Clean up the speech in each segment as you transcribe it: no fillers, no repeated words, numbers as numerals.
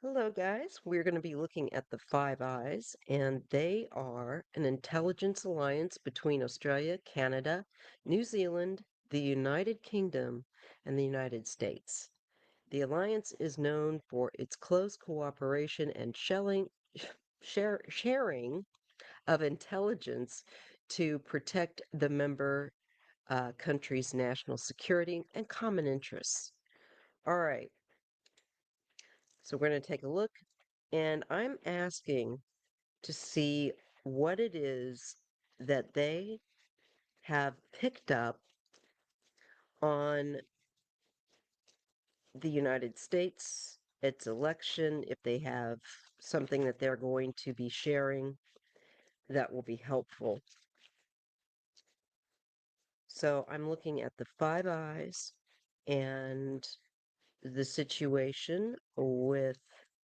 Hello, guys. We're going to be looking at the Five Eyes, and they are an intelligence alliance between Australia, Canada, New Zealand, the United Kingdom, and the United States. The alliance is known for its close cooperation and sharing of intelligence to protect the member country's national security and common interests. All right, so we're going to take a look, and I'm asking to see what it is that they have picked up on the United States, its election, if they have something that they're going to be sharing that will be helpful. So I'm looking at the Five Eyes and the situation with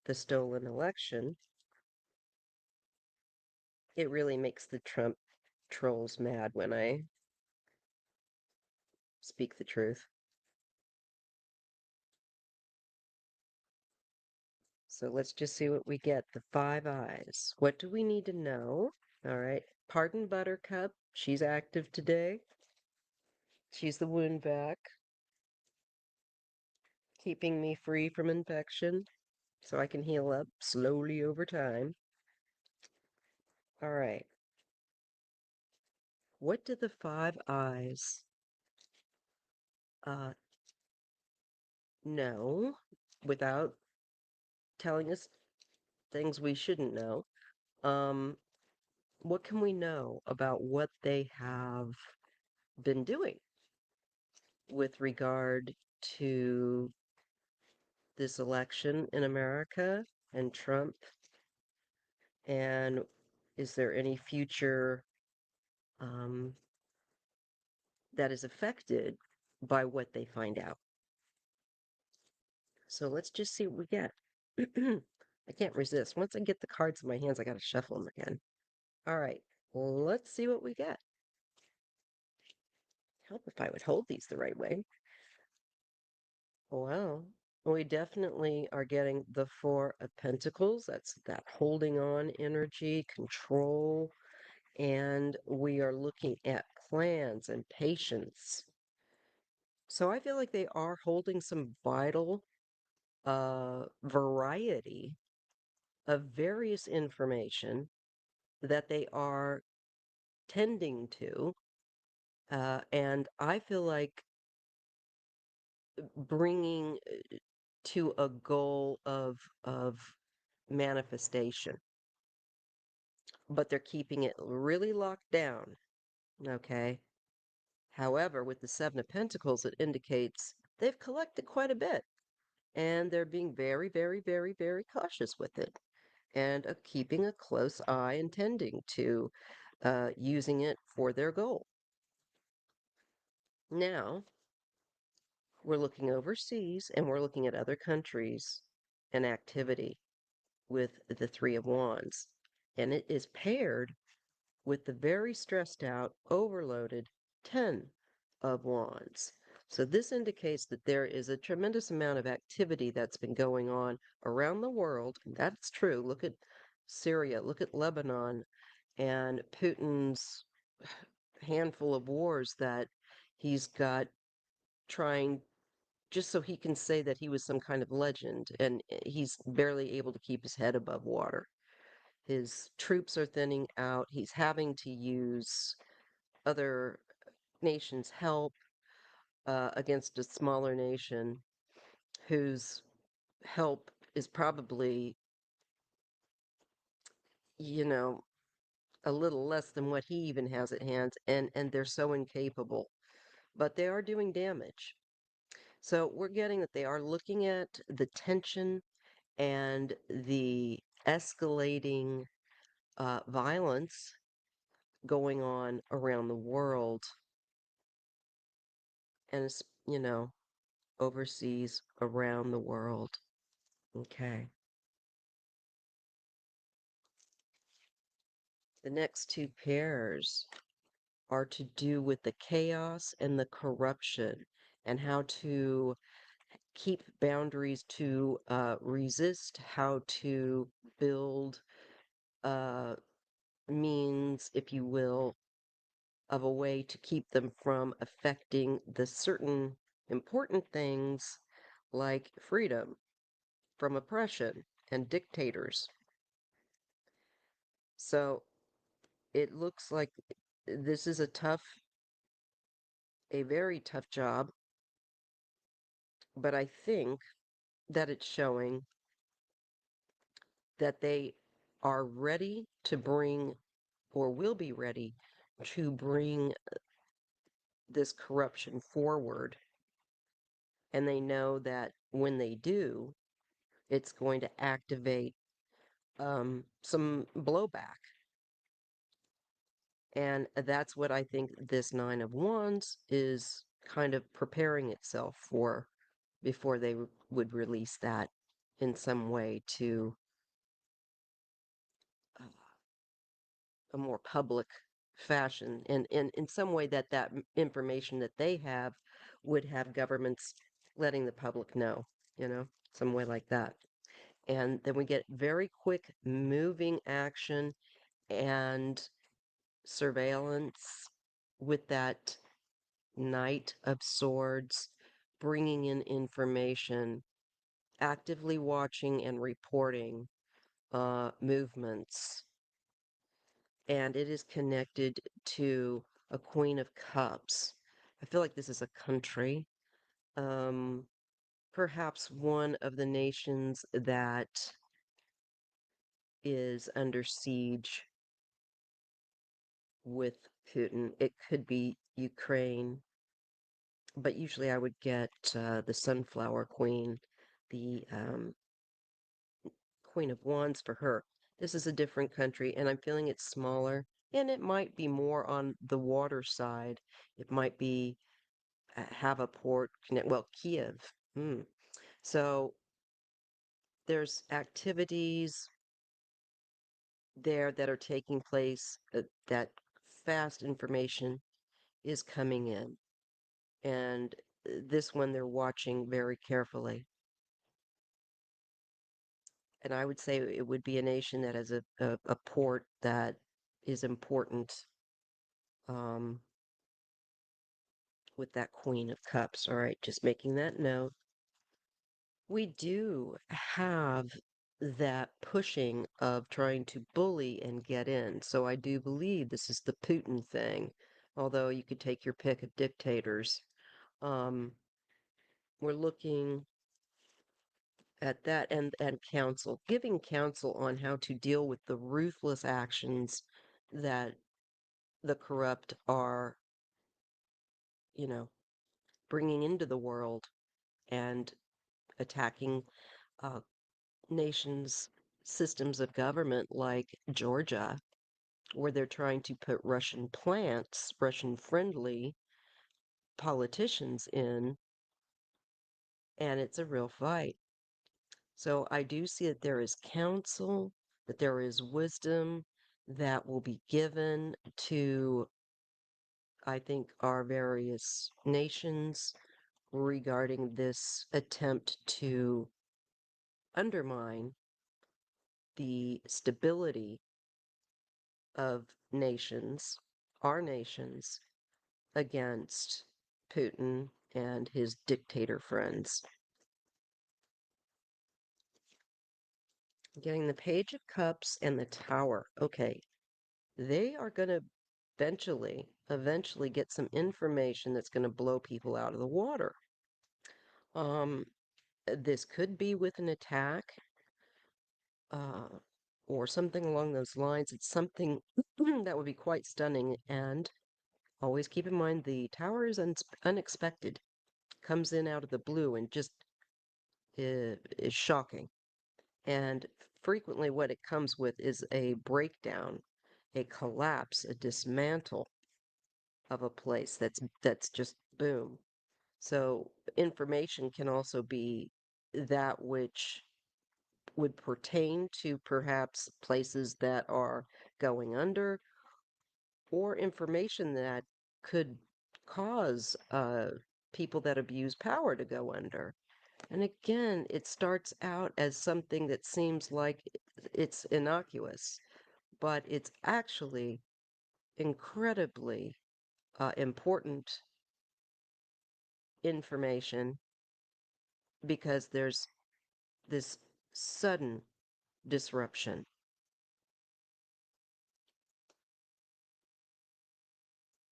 the stolen election. It really makes the Trump trolls mad when I speak the truth. So let's just see what we get. The Five Eyes. What do we need to know? All right. Pardon Buttercup. She's active today. She's the wound vac, keeping me free from infection so I can heal up slowly over time. All right. What do the Five Eyes uh, know without telling us things we shouldn't know? Um, what can we know about what they have been doing with regard to this election in America and Trump? And is there any future um, that is affected by what they find out? So let's just see what we get. I can't resist. Once I get the cards in my hands, I got to shuffle them again. All right, let's see what we get. Help if I would hold these the right way. Wow. We definitely are getting the Four of Pentacles. That's that holding on energy, control, and we are looking at plans and patience. So I feel like they are holding some vital variety of various information that they are tending to. And I feel like bringing to a goal of manifestation, but they're keeping it really locked down. Okay. However, with the Seven of Pentacles, it indicates they've collected quite a bit and they're being very, very, very, very cautious with it and keeping a close eye and tending to using it for their goal. Now, we're looking overseas and we're looking at other countries and activity with the Three of Wands. And it is paired with the very stressed out, overloaded Ten of Wands. So this indicates that there is a tremendous amount of activity that's been going on around the world. And that's true. Look at Syria, look at Lebanon, and Putin's handful of wars that he's got trying just so he can say that he was some kind of legend, and he's barely able to keep his head above water. His troops are thinning out. He's having to use other nations' help against a smaller nation whose help is probably, you know, a little less than what he even has at hand, and they're so incapable. But they are doing damage. So we're getting that they are looking at the tension and the escalating violence going on around the world, and it's, overseas around the world. Okay. The next two pairs are to do with the chaos and the corruption and how to keep boundaries to resist, how to build means, if you will, of a way to keep them from affecting the certain important things like freedom from oppression and dictators. So it looks like this is a very tough job, but I think that it's showing that they are ready to bring, or will be ready to bring, this corruption forward. And they know that when they do, it's going to activate some blowback. And that's what I think this Nine of Wands is kind of preparing itself for before they would release that in some way to uh, a more public fashion, and in some way that information that they have would have governments letting the public know, some way like that. And then we get very quick moving action and surveillance with that Knight of Swords, bringing in information, actively watching and reporting movements. And it is connected to a Queen of Cups. I feel like this is a country, um, perhaps one of the nations that is under siege with Putin. It could be Ukraine, but usually I would get the Sunflower Queen, the Queen of Wands for her. This is a different country, and I'm feeling it's smaller, and it might be more on the water side. It might be have a port connect. Well, Kiev. So there's activities there that are taking place. That fast information is coming in, and this one they're watching very carefully. And I would say it would be a nation that has a port that is important, um, with that Queen of Cups. All right, just making that note. We do have that pushing of trying to bully and get in. So I do believe this is the Putin thing, although you could take your pick of dictators. Um, we're looking at that, and counsel, giving counsel on how to deal with the ruthless actions that the corrupt are, you know, bringing into the world and attacking uh, nations' systems of government like Georgia, where they're trying to put Russian plants, Russian friendly politicians in, and it's a real fight. So I do see that there is counsel, that there is wisdom that will be given to, I think, our various nations regarding this attempt to undermine the stability of nations, our nations, against Putin and his dictator friends. Getting the Page of Cups and the Tower. Okay, they are going to eventually get some information that's going to blow people out of the water. Um, this could be with an attack, uh, or something along those lines. It's something that would be quite stunning. And always keep in mind the tower is unexpected, comes in out of the blue and just is shocking. And frequently, what it comes with is a breakdown, a collapse, a dismantle of a place that's just boom. So information can also be that which would pertain to perhaps places that are going under, or information that could cause people that abuse power to go under. And again, it starts out as something that seems like it's innocuous, but it's actually incredibly important information because there's this sudden disruption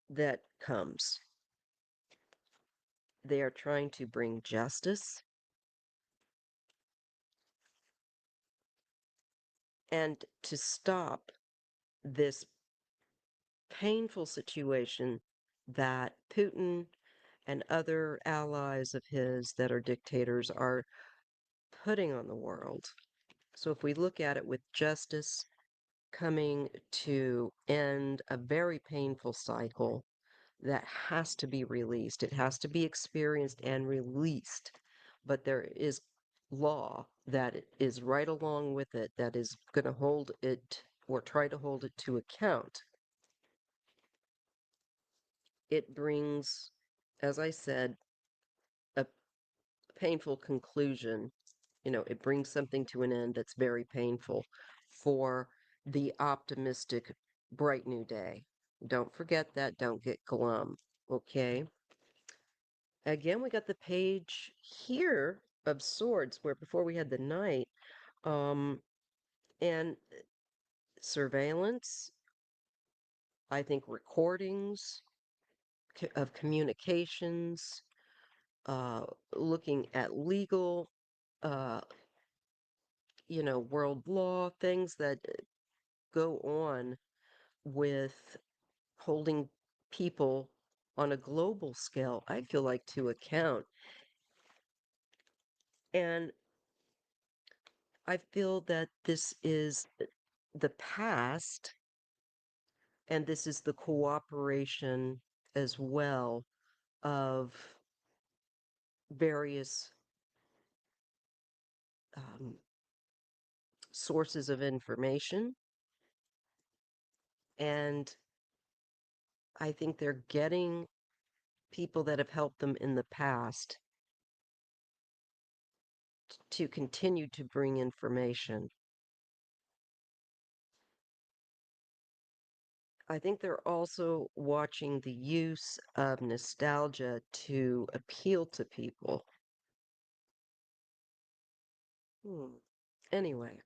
that comes. They are trying to bring justice and to stop this painful situation that Putin and other allies of his that are dictators are putting on the world. So if we look at it with justice coming to end a very painful cycle that has to be released, it has to be experienced and released, but there is law that is right along with it that is going to hold it or try to hold it to account. It brings, as I said, a painful conclusion. It brings something to an end that's very painful for the optimistic, bright new day. Don't forget that. Don't get glum. Okay. Again, we got the page here of swords where before we had the knight. And surveillance, I think recordings of communications, looking at legal, uh, world law, things that go on with holding people on a global scale, I feel like, to account. And I feel that this is the past, and this is the cooperation as well of various um, sources of information. And I think they're getting people that have helped them in the past to continue to bring information. I think they're also watching the use of nostalgia to appeal to people. Hmm. Anyway,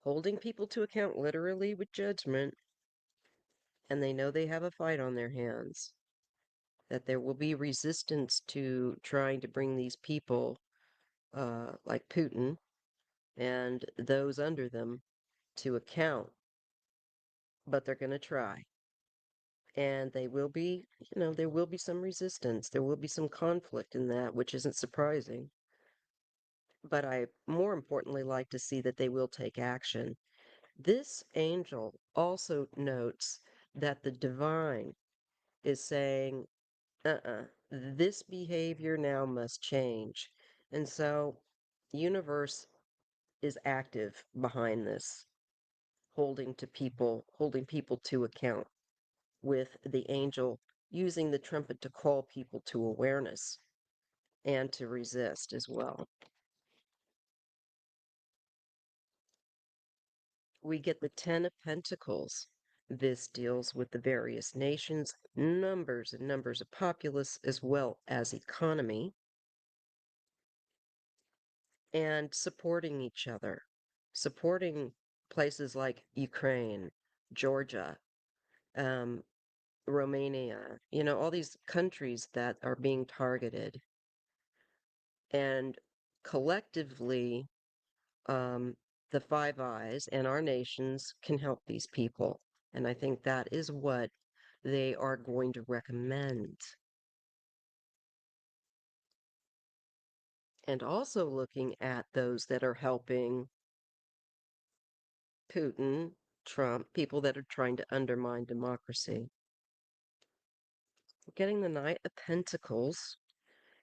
holding people to account literally with judgment, and they know they have a fight on their hands, that there will be resistance to trying to bring these people, like Putin and those under them, to account, but they're going to try. And they will be, there will be some resistance. There will be some conflict in that, which isn't surprising. But I more importantly like to see that they will take action. This angel also notes that the divine is saying, this behavior now must change. And so the universe is active behind this, holding people to account, with the angel using the trumpet to call people to awareness and to resist as well. We get the Ten of Pentacles. This deals with the various nations, numbers and numbers of populace, as well as economy, and supporting each other, supporting places like Ukraine, Georgia, um, Romania, all these countries that are being targeted. And collectively, um, the Five Eyes and our nations can help these people. And I think that is what they are going to recommend. And also looking at those that are helping Putin, Trump, people that are trying to undermine democracy. Getting the Knight of Pentacles,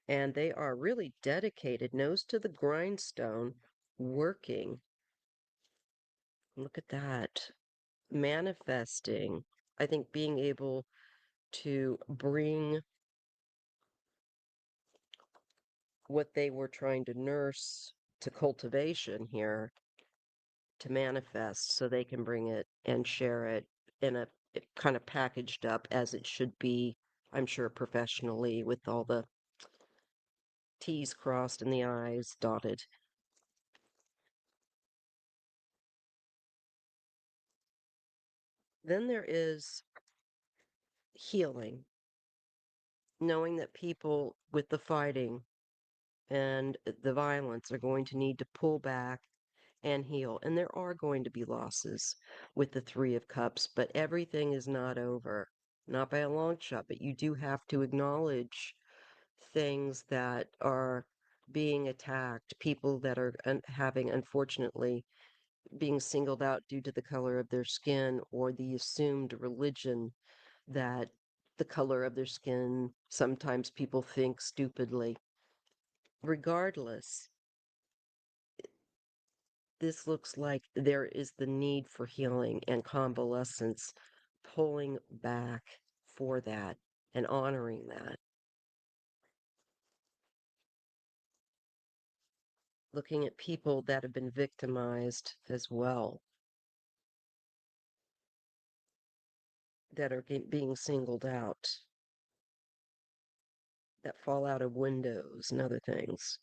and they are really dedicated, nose to the grindstone, working. Look at that. Manifesting. I think being able to bring what they were trying to nurse to cultivation here to manifest so they can bring it and share it in a kind of packaged up as it should be, I'm sure professionally with all the T's crossed and the I's dotted. Then there is healing, knowing that people with the fighting and the violence are going to need to pull back and heal. And there are going to be losses with the Three of Cups, but everything is not over. Not by a long shot, but you do have to acknowledge things that are being attacked, people that are having, unfortunately, being singled out due to the color of their skin or the assumed religion that the color of their skin, sometimes people think stupidly. Regardless, this looks like there is the need for healing and convalescence, pulling back for that and honoring that. Looking at people that have been victimized as well, that are being singled out, that fall out of windows and other things.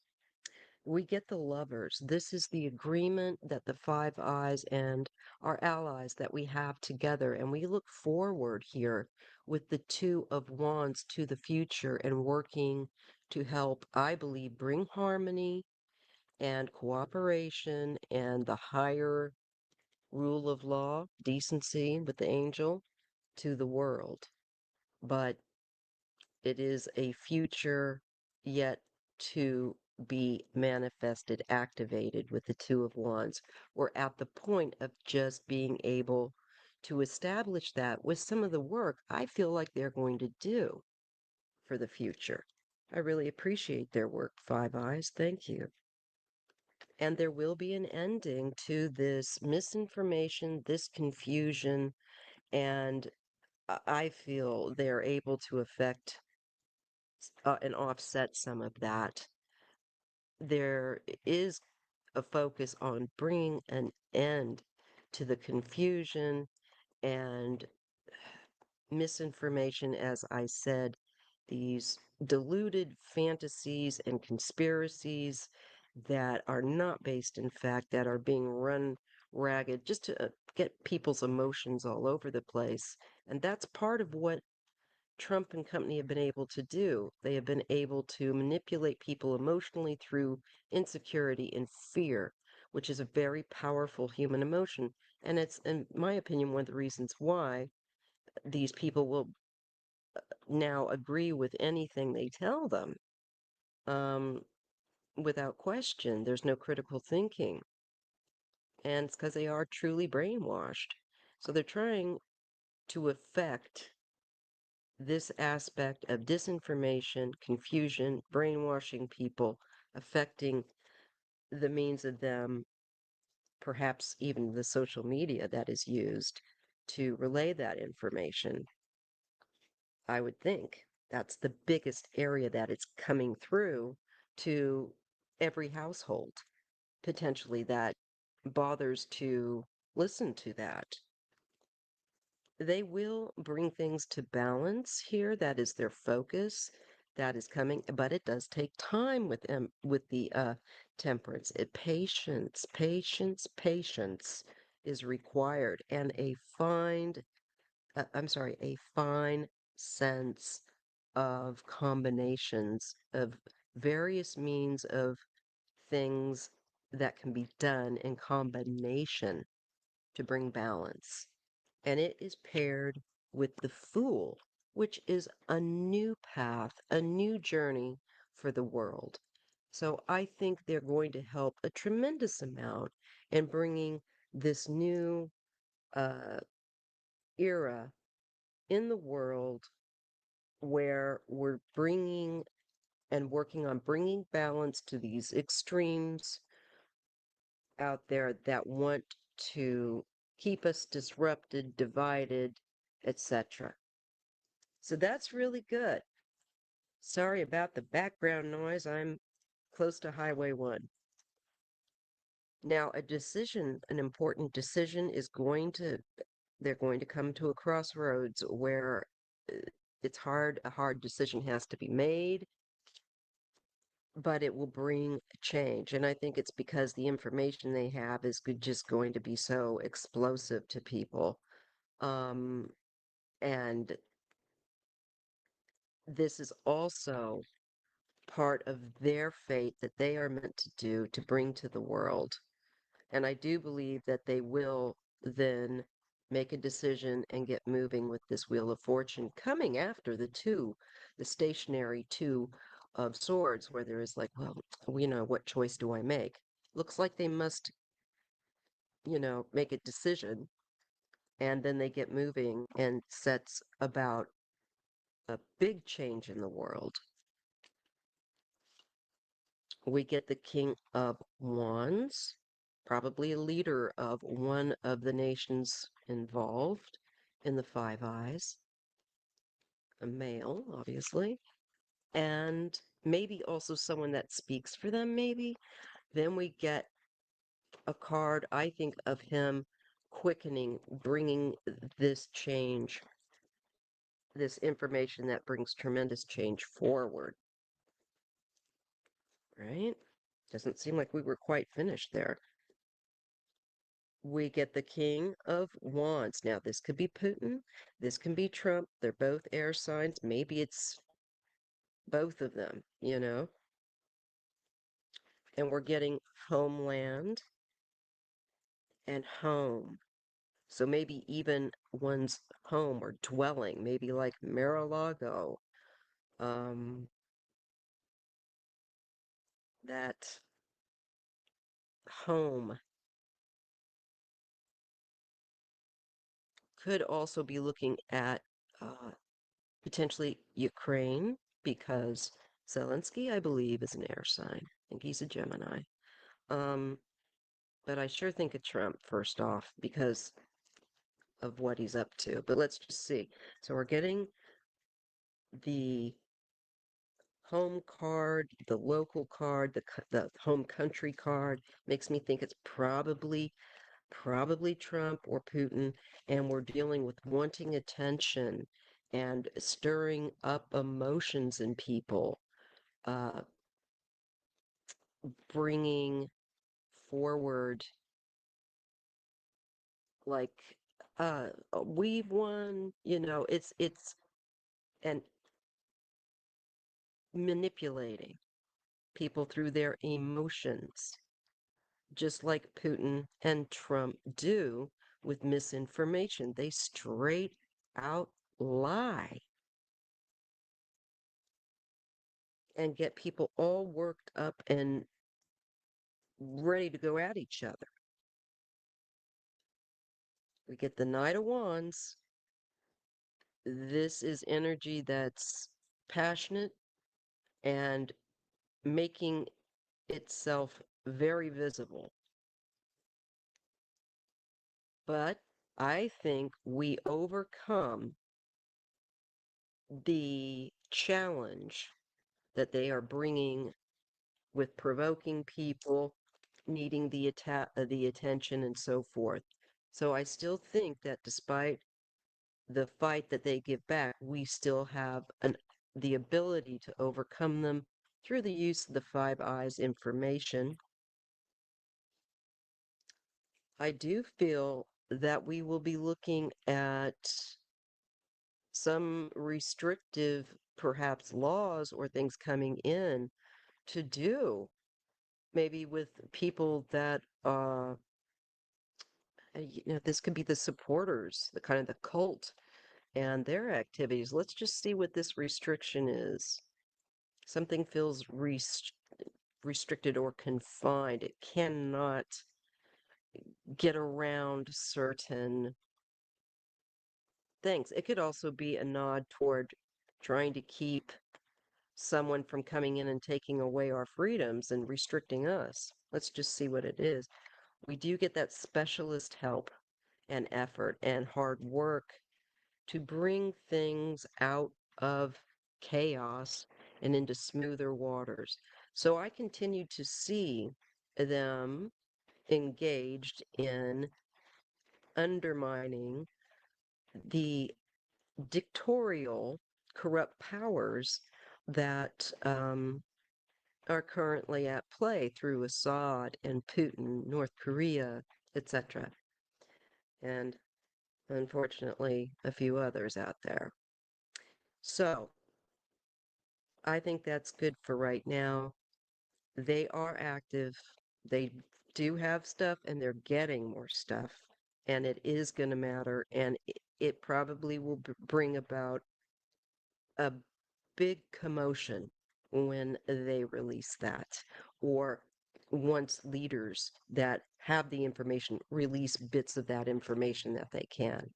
We get the Lovers. This is the agreement that the Five Eyes and our allies that we have together. And we look forward here with the Two of Wands to the future and working to help, I believe, bring harmony and cooperation and the higher rule of law, decency with the angel to the world. But it is a future yet to be manifested, activated with the Two of Wands. We're at the point of just being able to establish that with some of the work I feel like they're going to do for the future. I really appreciate their work, Five Eyes. Thank you. And there will be an ending to this misinformation, this confusion, and I feel they're able to affect and offset some of that. There is a focus on bringing an end to the confusion and misinformation, as I said, these deluded fantasies and conspiracies that are not based in fact, that are being run ragged just to get people's emotions all over the place. And that's part of what Trump and company have been able to do. They have been able to manipulate people emotionally through insecurity and fear, which is a very powerful human emotion. And it's, in my opinion, one of the reasons why these people will now agree with anything they tell them um, without question. There's no critical thinking. And it's because they are truly brainwashed. So they're trying to affect this aspect of disinformation, confusion, brainwashing people, affecting the means of them, perhaps even the social media that is used to relay that information. I would think that's the biggest area that it's coming through to every household, potentially, that bothers to listen to that. They will bring things to balance here. That is their focus. That is coming, but it does take time with them, with the temperance. Patience, patience, patience is required, and a fine sense of combinations of various means of things that can be done in combination to bring balance. And it is paired with the Fool, which is a new path, a new journey for the world. So I think they're going to help a tremendous amount in bringing this new uh, era in the world where we're bringing and working on bringing balance to these extremes out there that want to keep us disrupted, divided, etc. So that's really good. Sorry about the background noise. I'm close to Highway 1. Now, an important decision they're going to come to a crossroads where uh, a hard decision has to be made, but it will bring change. And I think it's because the information they have is just going to be so explosive to people. Um, and this is also part of their fate that they are meant to do to bring to the world. And I do believe that they will then make a decision and get moving with this Wheel of Fortune coming after the stationary two of swords, where there is like, well, what choice do I make? Looks like they must, make a decision, and then they get moving and sets about a big change in the world. We get the King of Wands, probably a leader of one of the nations involved in the Five Eyes, a male, obviously, and maybe also someone that speaks for them, maybe. Then we get a card, I think, of him quickening, bringing this change, this information that brings tremendous change forward, right? Doesn't seem like we were quite finished there. We get the King of Wands. Now, this could be Putin. This can be Trump. They're both air signs. Maybe it's both of them. And we're getting homeland and home. So maybe even one's home or dwelling, maybe like Mar-a-Lago. Um, that home could also be looking at uh, potentially Ukraine, because Zelensky, I believe, is an air sign. I think he's a Gemini. Um, but I sure think of Trump first off because of what he's up to. But let's just see. So we're getting the home card, the local card, the home country card. Makes me think it's probably Trump or Putin, and we're dealing with wanting attention and stirring up emotions in people, uh, bringing forward like we've won, it's and manipulating people through their emotions, just like Putin and Trump do with misinformation. They straight out lie and get people all worked up and ready to go at each other. We get the Knight of Wands. This is energy that's passionate and making itself very visible. But I think we overcome the challenge that they are bringing with provoking people, needing the attention, and so forth. So I still think that despite the fight that they give back, we still have the ability to overcome them through the use of the Five Eyes information. I do feel that we will be looking at some restrictive, perhaps laws or things coming in to do, maybe with people that, this could be the supporters, the kind of the cult and their activities. Let's just see what this restriction is. Something feels restricted or confined. It cannot get around certain things. It could also be a nod toward trying to keep someone from coming in and taking away our freedoms and restricting us. Let's just see what it is. We do get that specialist help and effort and hard work to bring things out of chaos and into smoother waters. So I continue to see them engaged in undermining the dictatorial, corrupt powers that are currently at play through Assad and Putin, North Korea, etc., and unfortunately a few others out there. So I think that's good for right now. They are active. They do have stuff and they're getting more stuff. And it is going to matter. And it probably will bring about a big commotion when they release that, or once leaders that have the information release bits of that information that they can.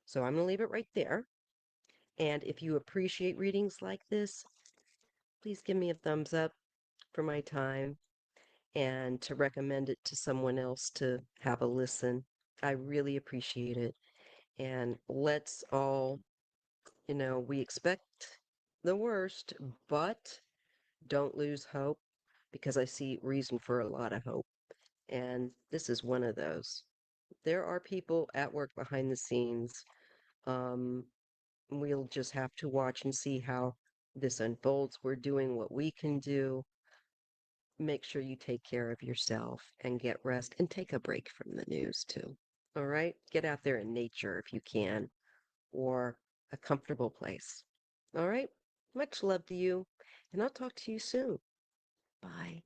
So I'm going to leave it right there. And if you appreciate readings like this, please give me a thumbs up for my time and to recommend it to someone else to have a listen. I really appreciate it. And let's all, we expect the worst, but don't lose hope because I see reason for a lot of hope. And this is one of those. There are people at work behind the scenes. Um, we'll just have to watch and see how this unfolds. We're doing what we can do. Make sure you take care of yourself and get rest and take a break from the news too. All right? Get out there in nature if you can, or a comfortable place. All right? Much love to you, and I'll talk to you soon. Bye.